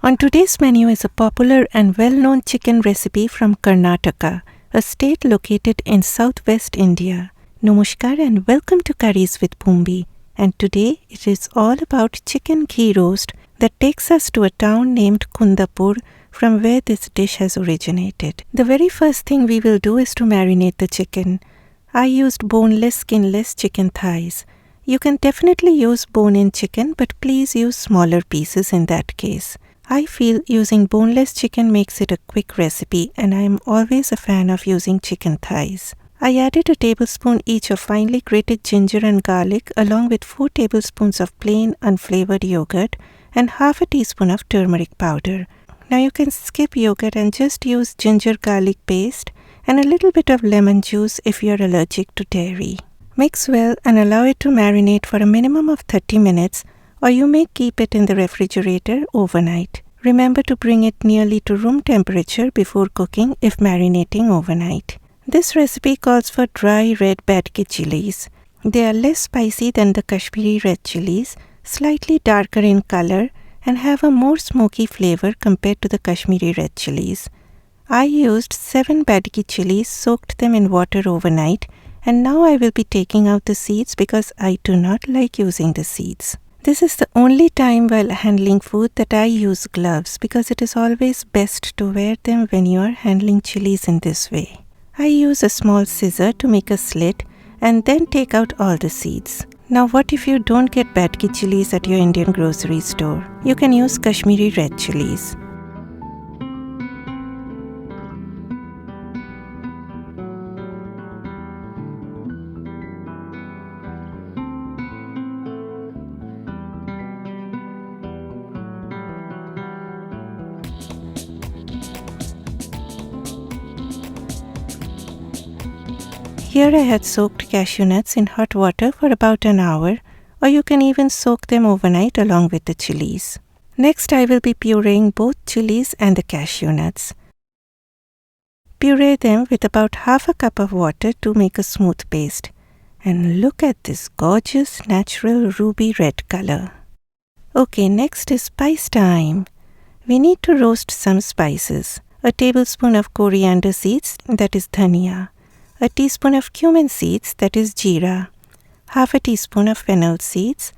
On today's menu is a popular and well-known chicken recipe from Karnataka, a state located in southwest India. Namaskar and welcome to Curries with Bumbi. And today it is all about chicken ghee roast that takes us to a town named Kundapur, from where this dish has originated. The very first thing we will do is to marinate the chicken. I used boneless, skinless chicken thighs. You can definitely use bone-in chicken, but please use smaller pieces in that case. I feel using boneless chicken makes it a quick recipe, and I am always a fan of using chicken thighs. I added a tablespoon each of finely grated ginger and garlic along with 4 tablespoons of plain unflavored yogurt and half a teaspoon of turmeric powder. Now you can skip yogurt and just use ginger garlic paste and a little bit of lemon juice if you are allergic to dairy. Mix well and allow it to marinate for a minimum of 30 minutes, or you may keep it in the refrigerator overnight. Remember to bring it nearly to room temperature before cooking if marinating overnight. This recipe calls for dry red badge chilies. They are less spicy than the Kashmiri red chilies, slightly darker in color, and have a more smoky flavor compared to the Kashmiri red chilies. I used 7 badge chilies, soaked them in water overnight, and now I will be taking out the seeds because I do not like using the seeds. This is the only time while handling food that I use gloves because it is always best to wear them when you are handling chilies in this way. I use a small scissor to make a slit and then take out all the seeds. Now what if you don't get badge chilies at your Indian grocery store? You can use Kashmiri red chilies. Here I had soaked cashew nuts in hot water for about an hour, or you can even soak them overnight along with the chilies. Next I will be pureeing both chilies and the cashew nuts. Puree them with about half a cup of water to make a smooth paste. And look at this gorgeous natural ruby red color. Okay, next is spice time. We need to roast some spices. A tablespoon of coriander seeds, that is dhania. A teaspoon of cumin seeds, that is jeera, half a teaspoon of fennel seeds,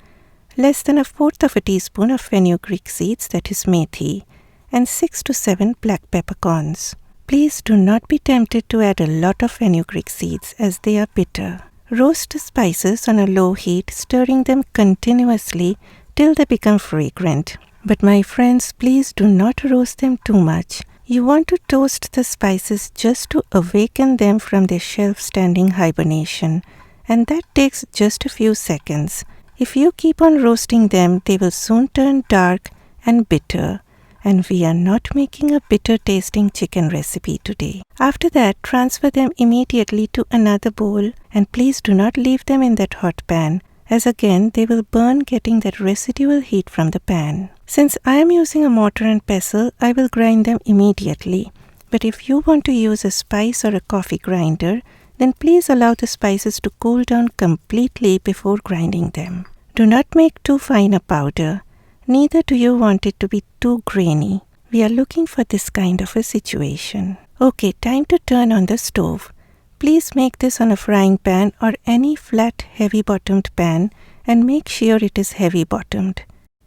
less than 1/4 of a teaspoon of fenugreek seeds, that is methi, and 6 to 7 black peppercorns. Please do not be tempted to add a lot of fenugreek seeds as they are bitter. Roast the spices on a low heat, stirring them continuously till they become fragrant. But my friends, please do not roast them too much. You want to toast the spices just to awaken them from their shelf-standing hibernation, and that takes just a few seconds. If you keep on roasting them, they will soon turn dark and bitter, and we are not making a bitter-tasting chicken recipe today. After that, transfer them immediately to another bowl, and please do not leave them in that hot pan, as again they will burn getting that residual heat from the pan. Since I am using a mortar and pestle, I will grind them immediately. But if you want to use a spice or a coffee grinder, then please allow the spices to cool down completely before grinding them. Do not make too fine a powder. Neither do you want it to be too grainy. We are looking for this kind of a situation. Okay, time to turn on the stove. Please make this on a frying pan or any flat heavy-bottomed pan and make sure it is heavy-bottomed.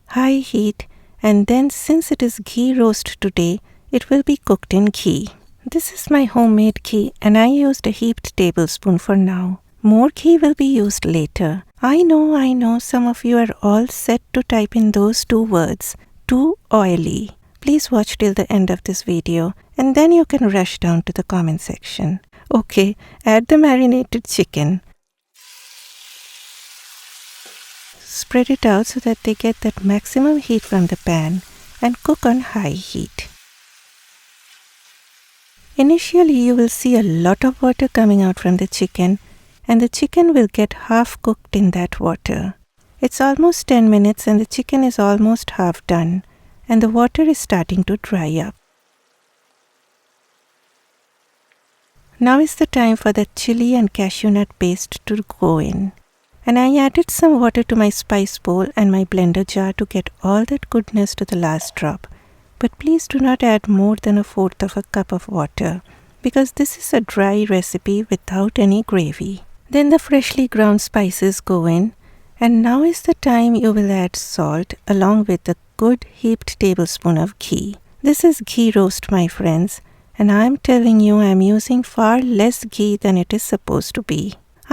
High heat, and then since it is ghee roast today, it will be cooked in ghee. This is my homemade ghee and I used a heaped tablespoon for now. More ghee will be used later. I know, some of you are all set to type in those 2 words, too oily. Please watch till the end of this video and then you can rush down to the comment section. Okay, add the marinated chicken. Spread it out so that they get that maximum heat from the pan and cook on high heat. Initially, you will see a lot of water coming out from the chicken, and the chicken will get half cooked in that water. It's almost 10 minutes and the chicken is almost half done, and the water is starting to dry up. Now is the time for the chili and cashew nut paste to go in. And I added some water to my spice bowl and my blender jar to get all that goodness to the last drop. but please do not add more than 1/4 of a cup of water because this is a dry recipe without any gravy. Then the freshly ground spices go in, and now is the time you will add salt along with a good heaped tablespoon of ghee. This is ghee roast, my friends, and I am telling you I am using far less ghee than it is supposed to be.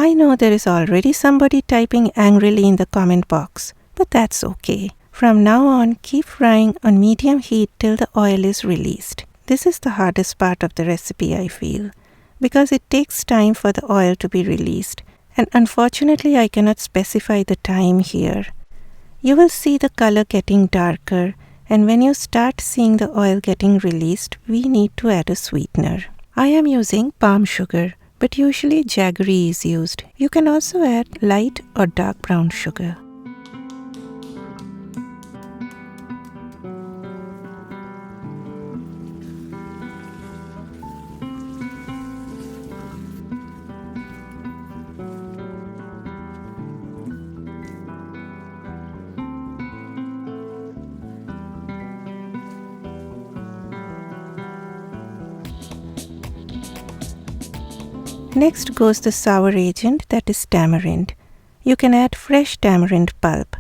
I know there is already somebody typing angrily in the comment box, but that's okay. From now on, keep frying on medium heat till the oil is released. This is the hardest part of the recipe, I feel, because it takes time for the oil to be released, and unfortunately I cannot specify the time here. You will see the color getting darker, and when you start seeing the oil getting released, we need to add a sweetener. I am using palm sugar, but usually jaggery is used. You can also add light or dark brown sugar. Next goes the sour agent, that is tamarind. You can add fresh tamarind pulp.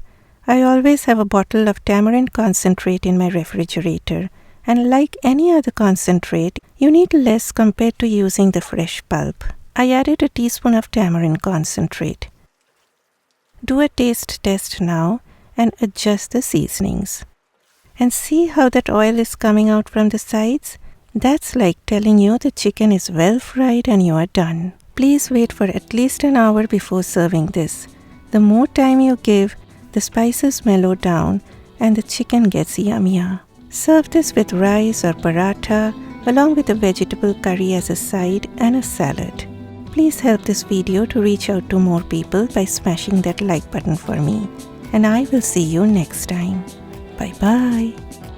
I always have a bottle of tamarind concentrate in my refrigerator, and like any other concentrate, you need less compared to using the fresh pulp. I added a teaspoon of tamarind concentrate. Do a taste test now and adjust the seasonings. And see how that oil is coming out from the sides? That's like telling you the chicken is well fried and you are done. Please wait for at least an hour before serving this. The more time you give, the spices mellow down and the chicken gets yummier. Serve this with rice or paratha along with a vegetable curry as a side and a salad. Please help this video to reach out to more people by smashing that like button for me. And I will see you next time. Bye bye.